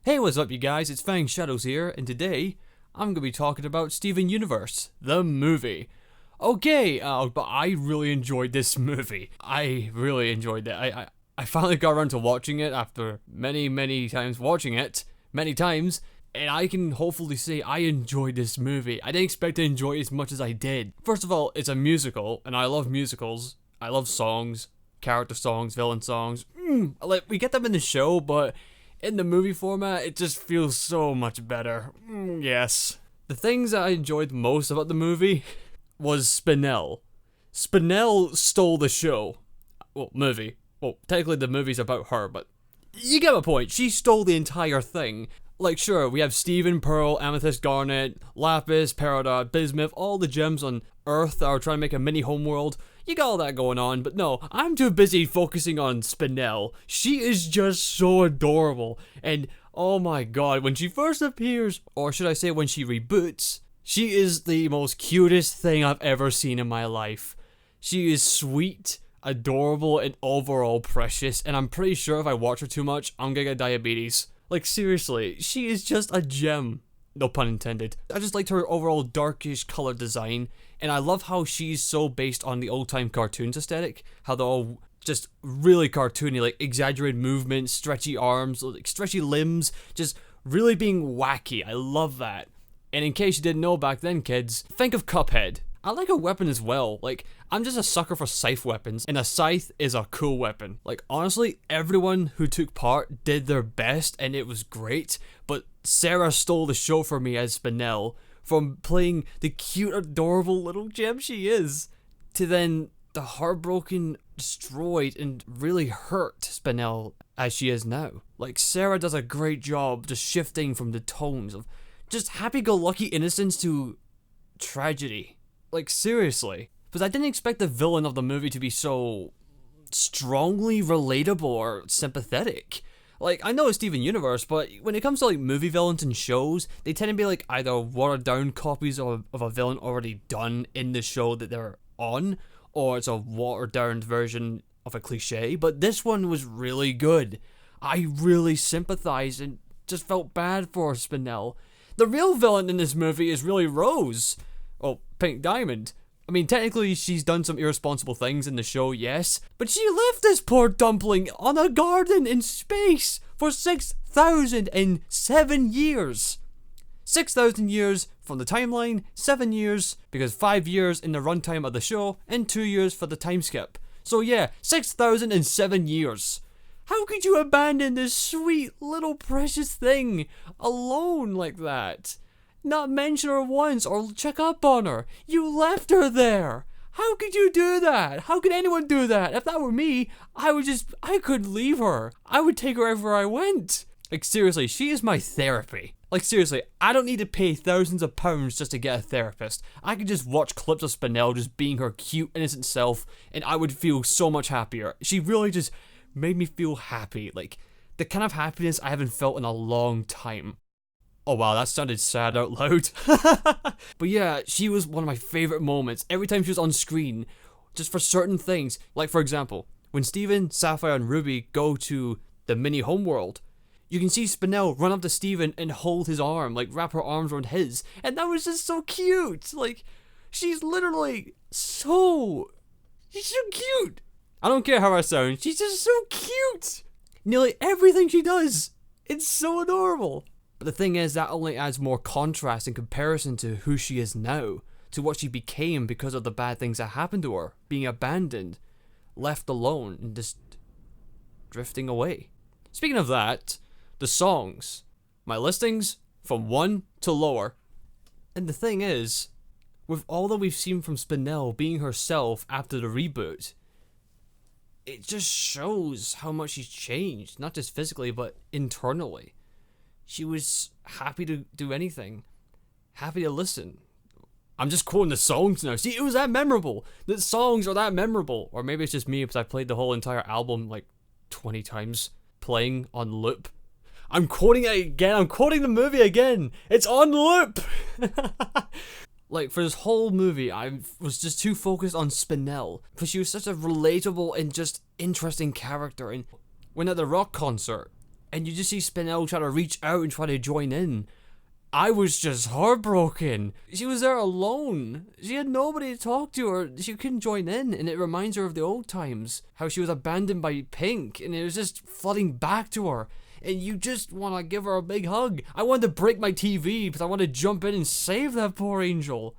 Hey, what's up you guys, it's FangedShadows here, and today, I'm going to be talking about Steven Universe, the movie. Okay, but I really enjoyed this movie. I really enjoyed it. I finally got around to watching it after many times watching it, many times, and I can hopefully say I enjoyed this movie. I didn't expect to enjoy it as much as I did. First of all, it's a musical, and I love musicals. I love songs, character songs, villain songs. Like, we get them in the show, but in the movie format, it just feels so much better. Yes. The things that I enjoyed most about the movie was Spinel. Spinel stole the show. Well, movie. Well, technically the movie's about her, but you get my point. She stole the entire thing. Like, sure, we have Steven, Pearl, Amethyst, Garnet, Lapis, Peridot, Bismuth, all the gems on Earth that are trying to make a mini homeworld. You got all that going on, but no, I'm too busy focusing on Spinel. She is just so adorable, and oh my god, when she first appears, or should I say when she reboots, she is the most cutest thing I've ever seen in my life. She is sweet, adorable, and overall precious, and I'm pretty sure if I watch her too much, I'm gonna get diabetes. Like, seriously, she is just a gem. No pun intended. I just liked her overall darkish color design, and I love how she's so based on the old-time cartoons aesthetic, how they're all just really cartoony, like exaggerated movements, stretchy arms, like stretchy limbs, just really being wacky. I love that. And in case you didn't know back then, kids, think of Cuphead. I like her weapon as well. Like, I'm just a sucker for scythe weapons, and a scythe is a cool weapon. Like, honestly, everyone who took part did their best, and it was great, but Sarah stole the show for me as Spinel, from playing the cute, adorable little gem she is, to then the heartbroken, destroyed, and really hurt Spinel as she is now. Like, Sarah does a great job just shifting from the tones of just happy-go-lucky innocence to tragedy. Like, seriously. Because I didn't expect the villain of the movie to be so strongly relatable or sympathetic. Like, I know it's Steven Universe, but when it comes to, like, movie villains and shows, they tend to be, like, either watered-down copies of a villain already done in the show that they're on, or it's a watered-down version of a cliche, but this one was really good. I really sympathized and just felt bad for Spinel. The real villain in this movie is really Rose. Oh, Pink Diamond. I mean, technically she's done some irresponsible things in the show, yes, but she left this poor dumpling on a garden in space for 6,007 years. 6,000 years from the timeline, 7 years, because 5 years in the runtime of the show, and 2 years for the time skip. So yeah, 6,007 years. How could you abandon this sweet little precious thing alone like that? Not mention her once or check up on her. You left her there. How could you do that? How could anyone do that? If that were me, I could leave her. I would take her everywhere I went. Like, seriously, she is my therapy. Like, seriously, I don't need to pay thousands of pounds just to get a therapist. I could just watch clips of Spinel just being her cute, innocent self, and I would feel so much happier. She really just made me feel happy. Like, the kind of happiness I haven't felt in a long time. Oh wow, that sounded sad out loud. But yeah, she was one of my favorite moments. Every time she was on screen, just for certain things. Like, for example, when Steven, Sapphire, and Ruby go to the mini homeworld, you can see Spinel run up to Steven and hold his arm, like wrap her arms around his. And that was just so cute. Like, she's literally she's so cute. I don't care how I sound, she's just so cute. Nearly everything she does, it's so adorable. But the thing is, that only adds more contrast in comparison to who she is now, to what she became because of the bad things that happened to her, being abandoned, left alone, and just drifting away. Speaking of that, the songs, my listings from 1 to lower. And the thing is, with all that we've seen from Spinel being herself after the reboot, it just shows how much she's changed, not just physically, but internally. She was happy to do anything. Happy to listen. I'm just quoting the songs now. See, it was that memorable. The songs are that memorable. Or maybe it's just me because I played the whole entire album like 20 times. Playing on loop. I'm quoting it again. I'm quoting the movie again. It's on loop. Like, for this whole movie, I was just too focused on Spinel. Because she was such a relatable and just interesting character. And when at the rock concert, and you just see Spinel try to reach out and try to join in. I was just heartbroken. She was there alone. She had nobody to talk to, or she couldn't join in, and it reminds her of the old times, how she was abandoned by Pink, and it was just flooding back to her, and you just want to give her a big hug. I wanted to break my TV because I wanted to jump in and save that poor angel.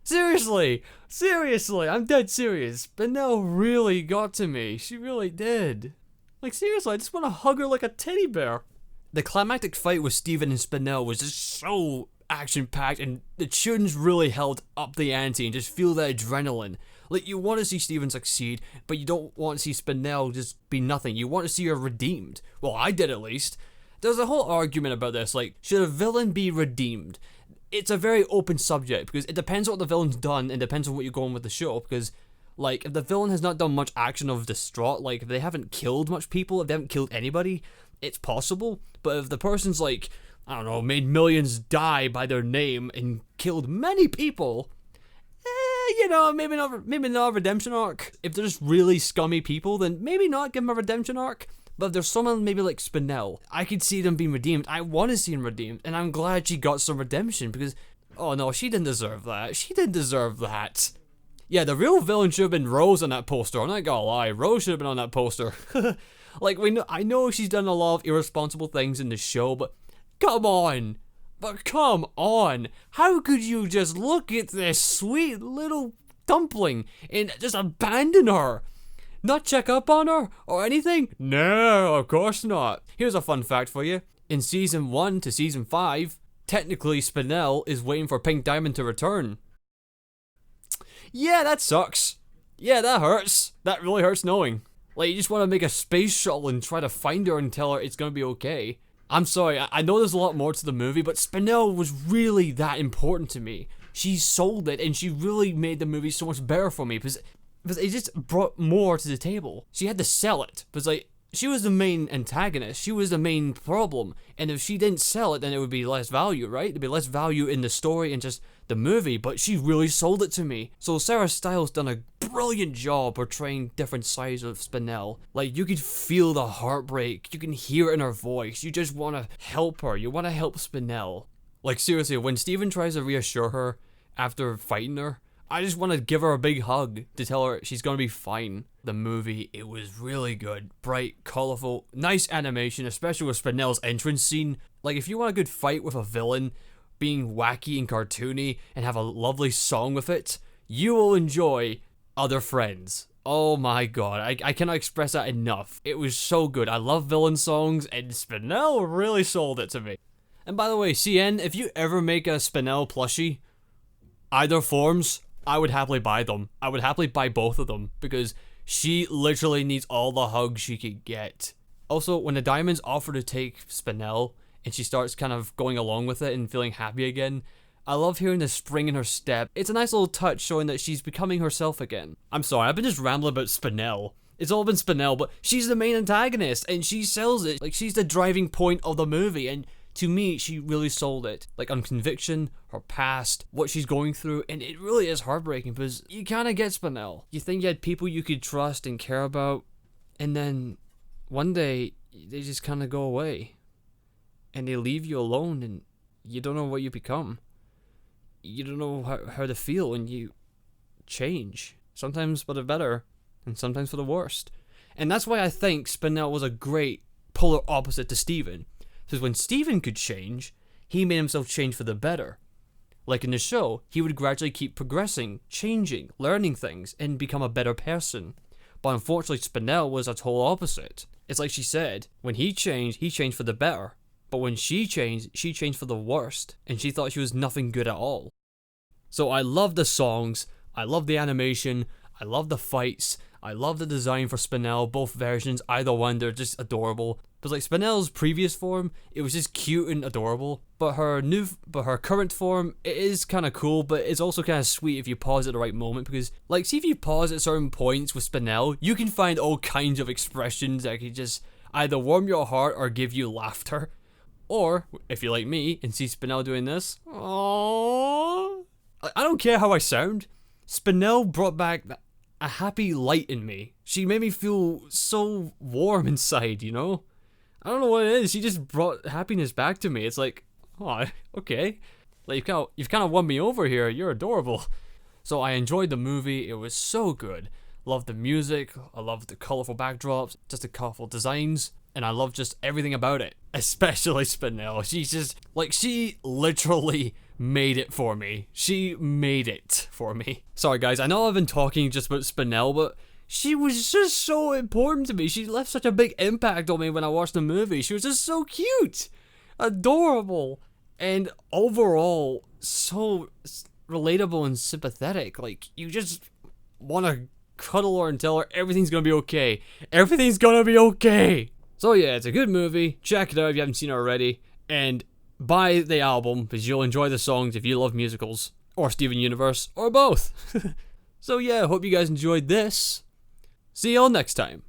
Seriously, I'm dead serious. Spinel really got to me. She really did. Like, seriously, I just want to hug her like a teddy bear. The climactic fight with Steven and Spinel was just so action-packed, and the tunes really held up the ante and just feel that adrenaline. Like, you want to see Steven succeed, but you don't want to see Spinel just be nothing. You want to see her redeemed. Well, I did at least. There's a whole argument about this, like, should a villain be redeemed? It's a very open subject, because it depends on what the villain's done, and depends on what you're going with the show, because, like, if the villain has not done much action of distraught, like, if they haven't killed much people, if they haven't killed anybody, it's possible. But if the person's, like, I don't know, made millions die by their name and killed many people, you know, maybe not a redemption arc. If they're just really scummy people, then maybe not give them a redemption arc. But if there's someone maybe like Spinel, I could see them being redeemed. I want to see them redeemed, and I'm glad she got some redemption, because, oh no, she didn't deserve that. She didn't deserve that. Yeah, the real villain should have been Rose on that poster. I'm not gonna lie, Rose should have been on that poster. Like, I know she's done a lot of irresponsible things in the show, but come on. How could you just look at this sweet little dumpling and just abandon her? Not check up on her or anything? No, of course not. Here's a fun fact for you. In season 1 to season 5, technically Spinel is waiting for Pink Diamond to return. Yeah, that sucks. Yeah, that hurts. That really hurts knowing. Like, you just want to make a space shuttle and try to find her and tell her it's gonna be okay. I'm sorry, I know there's a lot more to the movie, but Spinel was really that important to me. She sold it, and she really made the movie so much better for me, because it just brought more to the table. She had to sell it, because, like, she was the main antagonist, she was the main problem, and if she didn't sell it, then it would be less value, right? There'd be less value in the story and just the movie, but she really sold it to me. So Sarah Stiles done a brilliant job portraying different sides of Spinel. Like, you could feel the heartbreak, you can hear it in her voice, you just want to help her, you want to help Spinel. Like, seriously, when Steven tries to reassure her after fighting her, I just want to give her a big hug to tell her she's gonna be fine. The movie, it was really good. Bright, colorful, nice animation, especially with Spinel's entrance scene. Like, if you want a good fight with a villain, being wacky and cartoony, and have a lovely song with it, you will enjoy Other Friends. Oh my god, I cannot express that enough. It was so good. I love villain songs, and Spinel really sold it to me. And by the way, CN, if you ever make a Spinel plushie, either forms, I would happily buy them. I would happily buy both of them, because she literally needs all the hugs she could get. Also, when the Diamonds offer to take Spinel, and she starts kind of going along with it and feeling happy again, I love hearing the spring in her step. It's a nice little touch showing that she's becoming herself again. I'm sorry, I've been just rambling about Spinel. It's all been Spinel, but she's the main antagonist, and she sells it. Like, she's the driving point of the movie, and to me, she really sold it. Like, on conviction, her past, what she's going through, and it really is heartbreaking, because you kind of get Spinel. You think you had people you could trust and care about, and then one day, they just kind of go away. And they leave you alone, and you don't know what you become. You don't know how to feel, and you change. Sometimes for the better, and sometimes for the worst. And that's why I think Spinel was a great polar opposite to Steven. Because when Steven could change, he made himself change for the better. Like in the show, he would gradually keep progressing, changing, learning things, and become a better person. But unfortunately, Spinel was a total opposite. It's like she said, when he changed for the better. But when she changed for the worst, and she thought she was nothing good at all. So I love the songs, I love the animation, I love the fights, I love the design for Spinel, both versions, either one, they're just adorable. Because like Spinel's previous form, it was just cute and adorable, but her current form, it is kind of cool, but it's also kind of sweet if you pause at the right moment, because like, see if you pause at certain points with Spinel, you can find all kinds of expressions that can just either warm your heart or give you laughter. Or, if you're like me and see Spinel doing this, aww, I don't care how I sound, Spinel brought back a happy light in me. She made me feel so warm inside, you know? I don't know what it is. She just brought happiness back to me. It's like, oh, okay. Like, you've kind of won me over here. You're adorable. So I enjoyed the movie. It was so good. Loved the music. I loved the colorful backdrops, just the colorful designs. And I love just everything about it, especially Spinel. She's just, like, she literally made it for me. She made it for me. Sorry guys, I know I've been talking just about Spinel, but she was just so important to me. She left such a big impact on me when I watched the movie. She was just so cute, adorable, and overall so relatable and sympathetic. Like, you just want to cuddle her and tell her everything's gonna be okay. Everything's gonna be okay. So yeah, it's a good movie. Check it out if you haven't seen it already. And buy the album, because you'll enjoy the songs if you love musicals. Or Steven Universe, or both. So yeah, hope you guys enjoyed this. See y'all next time.